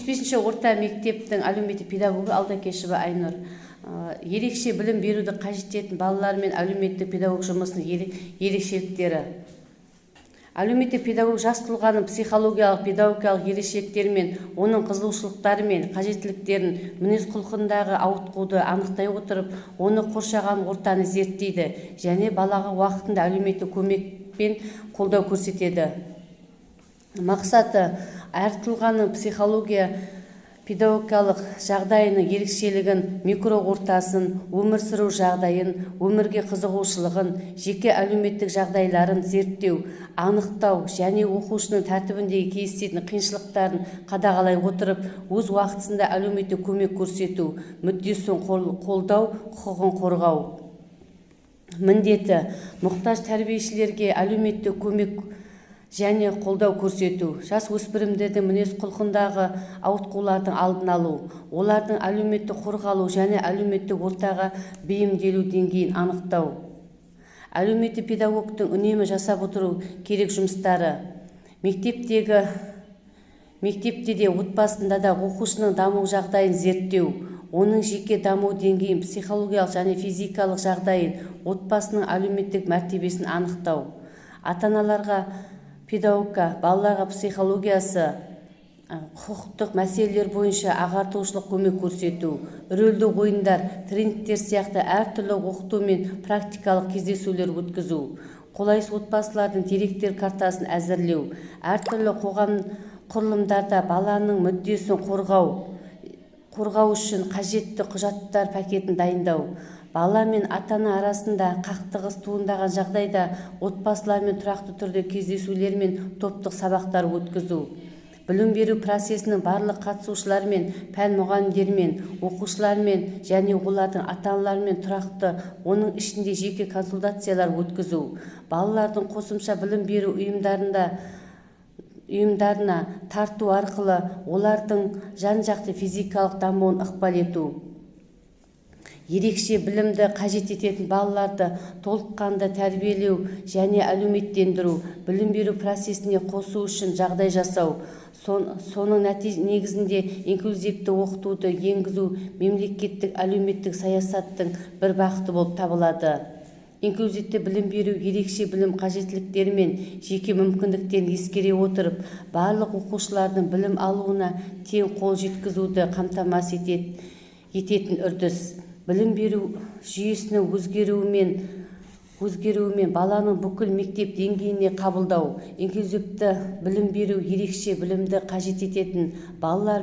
75-ші орта мектептің әлеуметтік педагогі Алдакешова Айнұр. Ерекше білім беруді қажет ететін балалар мен әлеуметтік педагог жұмысының ерекшеліктері. Әлеуметтік педагог жас тұлғаның психологиялық, педагогикалық ерекшеліктері мен оның қызығушылықтары мен қажеттіліктерін, мінез-құлқындағы ауытқуды анықтай отырып, оны қоршаған ортаны зерттейді және балаға уақытында әлеуметтік көмек пен қолдау көрсетеді. Мақсаты әр тұлғаның психология, педагогикалық жағдайының ерекшелігін, микроортасын, өмір сүру жағдайын, өмірге қызығушылығын, жеке әлеуметтік жағдайларын зерттеу, анықтау және оқушының тәртібіндегі кездесетін қиыншылықтарын қадағалай отырып, өз уақытысында әлеуметтік көмек көрсету, мүддесін қолдау, құқығын қорғау. Міндеті: мұқтаж тәрбиешілерге әлеуметтік көмек және қолдау көрсету, жас өспірімдердің мінез-құлқындағы ауытқулардың алдын алу, олардың әлеуметтік қорғалу және әлеуметтік ортаға бейімделу деңгейін анықтау. Әлеуметтік педагогтың үнемі жасап отыру керек жұмыстары: мектепте де, отбасында да оқушының даму жағдайын зерттеу, оның жеке даму деңгейін, психологиялық және физикалық жағдайын, отбасының әлеуметтік мәртебесін анықтау. Ата-аналарға педагогка, балаларға психологиясы, құқықтық мәселелер бойынша ағартушылық көмек көрсету, рөлді ойындар, тренингтер сияқты әртүрлі оқыту мен практикалық кездесулер өткізу, қолайсыз отбасылардың деректер картасын әзірлеу, әртүрлі қоғам құрылымдарда баланың мүддесін қорғау үшін қажетті құжаттар пакетін дайындау, бала мен ата-ана арасында қақтығыс туындаған жағдайда отбасылармен тұрақты түрде кездесулер мен топтық сабақтар өткізу, білім беру процесінің барлық қатысушыларымен, пән мұғалімдерімен, оқушылармен және олардың ата-аналарымен тұрақты, оның ішінде жеке консультациялар өткізу, балалардың қосымша білім беру ұйымдарына тарту арқылы олардың жан-жақты физикалық дамуын ықпал ету. Ерекше білімді қажет ететін балаларды толыққанды тәрбиелеу және әлеуметтендіру, білім беру процесіне қосу үшін жағдай жасау, соның негізінде инклюзивті оқытуды енгізу мемлекеттік әлеуметтік саясаттың бір бағыты болып табылады. Инклюзивті білім беру ерекше білім қажеттіліктері мен жеке мүмкіндіктерін ескере отырып, барлық оқушылардың білім алуына тең қол жеткізуді қамтамасыз ететін үрдіс. Білім беру жүйесінің өзгеруімен баланың бүкіл мектеп деңгейіне қабылдау, инклюзивті білім беру ерекше білімді қажет ететін балалар